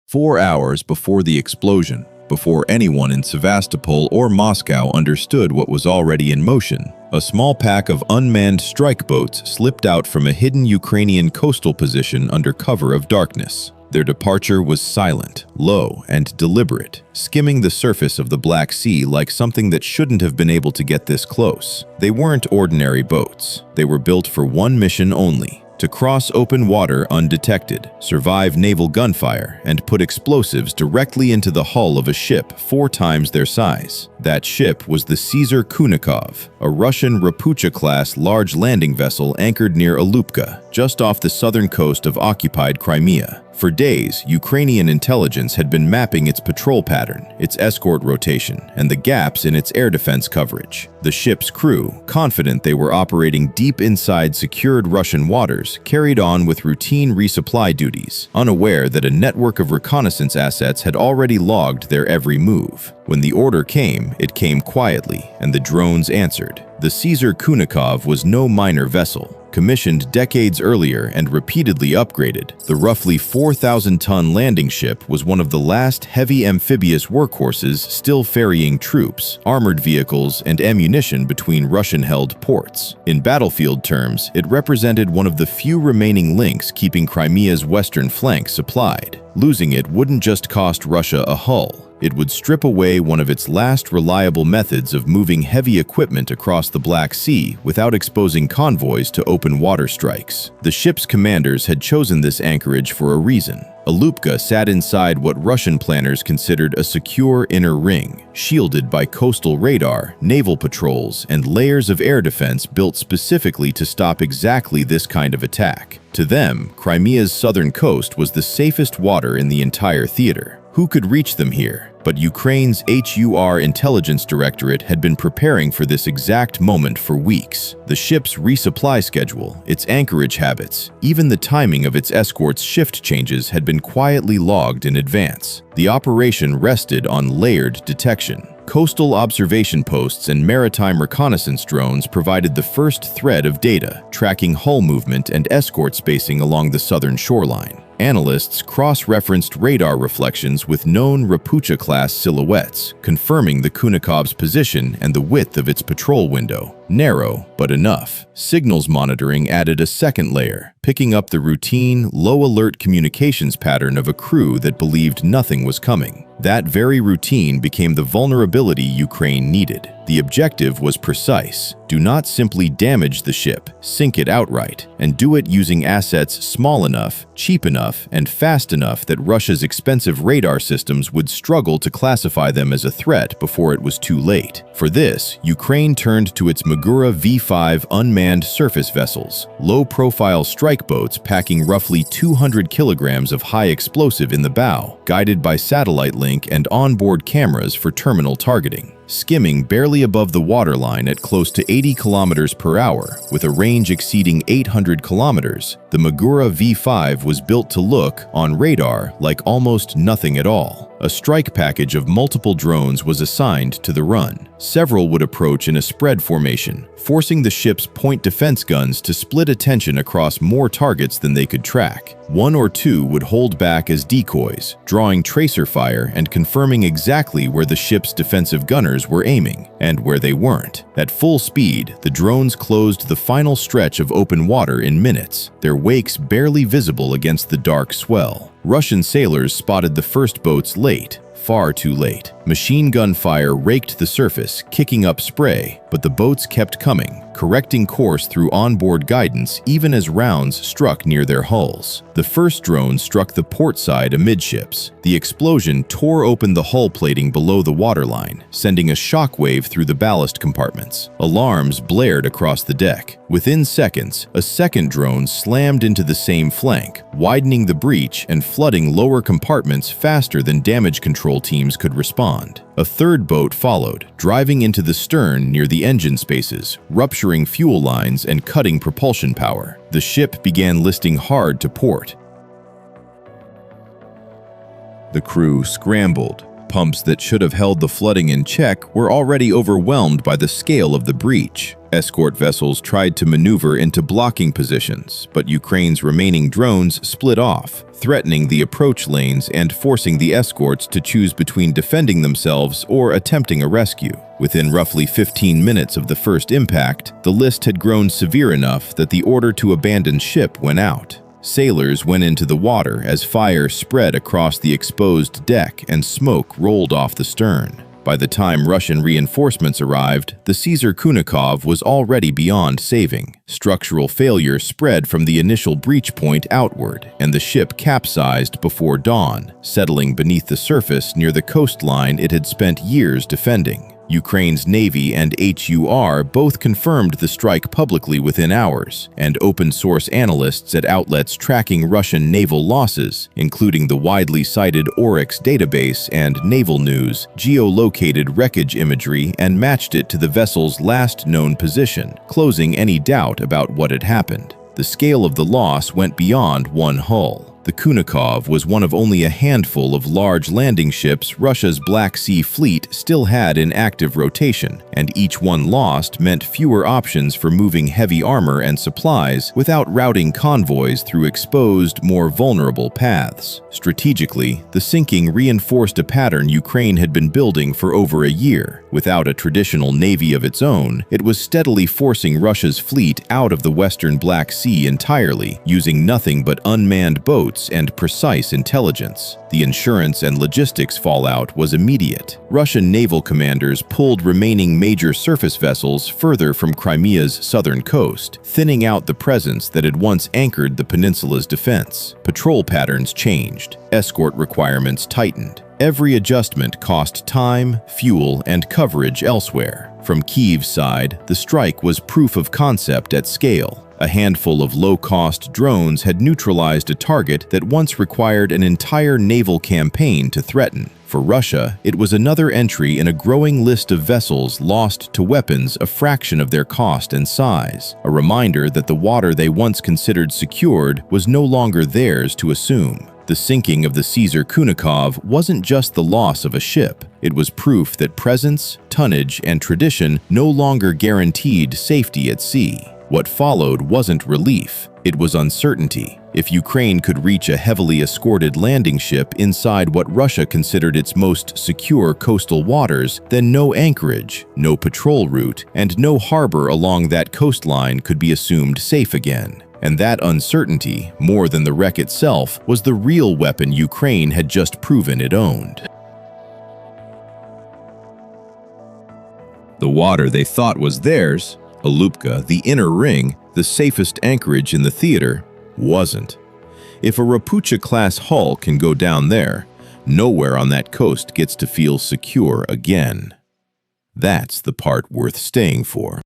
4 hours before the explosion, before anyone in Sevastopol or Moscow understood what was already in motion, a small pack of unmanned strike boats slipped out from a hidden Ukrainian coastal position under cover of darkness. Their departure was silent, low, and deliberate, skimming the surface of the Black Sea like something that shouldn't have been able to get this close. They weren't ordinary boats. They were built for one mission only: to cross open water undetected, survive naval gunfire, and put explosives directly into the hull of a ship 4 times their size. That ship was the Caesar Kunikov, a Russian Ropucha-class large landing vessel anchored near Alupka, just off the southern coast of occupied Crimea. For days, Ukrainian intelligence had been mapping its patrol pattern, its escort rotation, and the gaps in its air defense coverage. The ship's crew, confident they were operating deep inside secured Russian waters, carried on with routine resupply duties, unaware that a network of reconnaissance assets had already logged their every move. When the order came, it came quietly, and the drones answered. The Caesar Kunikov was no minor vessel. Commissioned decades earlier and repeatedly upgraded, the roughly 4,000-ton landing ship was one of the last heavy amphibious workhorses still ferrying troops, armored vehicles, and ammunition between Russian-held ports. In battlefield terms, it represented one of the few remaining links keeping Crimea's western flank supplied. Losing it wouldn't just cost Russia a hull. It would strip away one of its last reliable methods of moving heavy equipment across the Black Sea without exposing convoys to open water strikes. The ship's commanders had chosen this anchorage for a reason. Alupka sat inside what Russian planners considered a secure inner ring, shielded by coastal radar, naval patrols, and layers of air defense built specifically to stop exactly this kind of attack. To them, Crimea's southern coast was the safest water in the entire theater. Who could reach them here? But Ukraine's HUR intelligence directorate had been preparing for this exact moment for weeks. The ship's resupply schedule, its anchorage habits, even the timing of its escort's shift changes had been quietly logged in advance. The operation rested on layered detection. Coastal observation posts and maritime reconnaissance drones provided the first thread of data, tracking hull movement and escort spacing along the southern shoreline. Analysts cross-referenced radar reflections with known Ropucha-class silhouettes, confirming the Kunikov's position and the width of its patrol window. Narrow, but enough. Signals monitoring added a second layer, picking up the routine, low-alert communications pattern of a crew that believed nothing was coming. That very routine became the vulnerability Ukraine needed. The objective was precise. Do not simply damage the ship, sink it outright, and do it using assets small enough, cheap enough, and fast enough that Russia's expensive radar systems would struggle to classify them as a threat before it was too late. For this, Ukraine turned to its Magura V5 unmanned surface vessels, low-profile strike boats packing roughly 200 kilograms of high explosive in the bow, guided by satellite link and onboard cameras for terminal targeting. Skimming barely above the waterline at close to 80 kilometers per hour, with a range exceeding 800 kilometers, the Magura V5 was built to look, on radar, like almost nothing at all. A strike package of multiple drones was assigned to the run. Several would approach in a spread formation, forcing the ship's point defense guns to split attention across more targets than they could track. 1 or 2 would hold back as decoys, drawing tracer fire and confirming exactly where the ship's defensive gunners were aiming, and where they weren't. At full speed, the drones closed the final stretch of open water in minutes, their wakes barely visible against the dark swell. Russian sailors spotted the first boats late, far too late. Machine gun fire raked the surface, kicking up spray, but the boats kept coming, correcting course through onboard guidance even as rounds struck near their hulls. The first drone struck the port side amidships. The explosion tore open the hull plating below the waterline, sending a shockwave through the ballast compartments. Alarms blared across the deck. Within seconds, a second drone slammed into the same flank, widening the breach and flooding lower compartments faster than damage control teams could respond. A third boat followed, driving into the stern near the engine spaces, rupturing fuel lines and cutting propulsion power. The ship began listing hard to port. The crew scrambled, Pumps that should have held the flooding in check were already overwhelmed by the scale of the breach. Escort vessels tried to maneuver into blocking positions, but Ukraine's remaining drones split off, threatening the approach lanes and forcing the escorts to choose between defending themselves or attempting a rescue. Within roughly 15 minutes of the first impact, the list had grown severe enough that the order to abandon ship went out. Sailors went into the water as fire spread across the exposed deck and smoke rolled off the stern. By the time Russian reinforcements arrived, the Caesar Kunikov was already beyond saving. Structural failure spread from the initial breach point outward, and the ship capsized before dawn, settling beneath the surface near the coastline it had spent years defending. Ukraine's Navy and HUR both confirmed the strike publicly within hours, and open-source analysts at outlets tracking Russian naval losses, including the widely cited Oryx database and Naval News, geolocated wreckage imagery and matched it to the vessel's last known position, closing any doubt about what had happened. The scale of the loss went beyond one hull. The Kunikov was one of only a handful of large landing ships Russia's Black Sea fleet still had in active rotation, and each one lost meant fewer options for moving heavy armor and supplies without routing convoys through exposed, more vulnerable paths. Strategically, the sinking reinforced a pattern Ukraine had been building for over a year. Without a traditional navy of its own, it was steadily forcing Russia's fleet out of the western Black Sea entirely, using nothing but unmanned boats and precise intelligence. The insurance and logistics fallout was immediate. Russian naval commanders pulled remaining major surface vessels further from Crimea's southern coast, thinning out the presence that had once anchored the peninsula's defense. Patrol patterns changed. Escort requirements tightened. Every adjustment cost time, fuel, and coverage elsewhere. From Kyiv's side, the strike was proof of concept at scale. A handful of low-cost drones had neutralized a target that once required an entire naval campaign to threaten. For Russia, it was another entry in a growing list of vessels lost to weapons a fraction of their cost and size, a reminder that the water they once considered secured was no longer theirs to assume. The sinking of the Caesar Kunikov wasn't just the loss of a ship. It was proof that presence, tonnage, and tradition no longer guaranteed safety at sea. What followed wasn't relief, it was uncertainty. If Ukraine could reach a heavily escorted landing ship inside what Russia considered its most secure coastal waters, then no anchorage, no patrol route, and no harbor along that coastline could be assumed safe again. And that uncertainty, more than the wreck itself, was the real weapon Ukraine had just proven it owned. The water they thought was theirs, Alupka, the inner ring, the safest anchorage in the theater, wasn't. If a Ropucha-class hull can go down there, nowhere on that coast gets to feel secure again. That's the part worth staying for.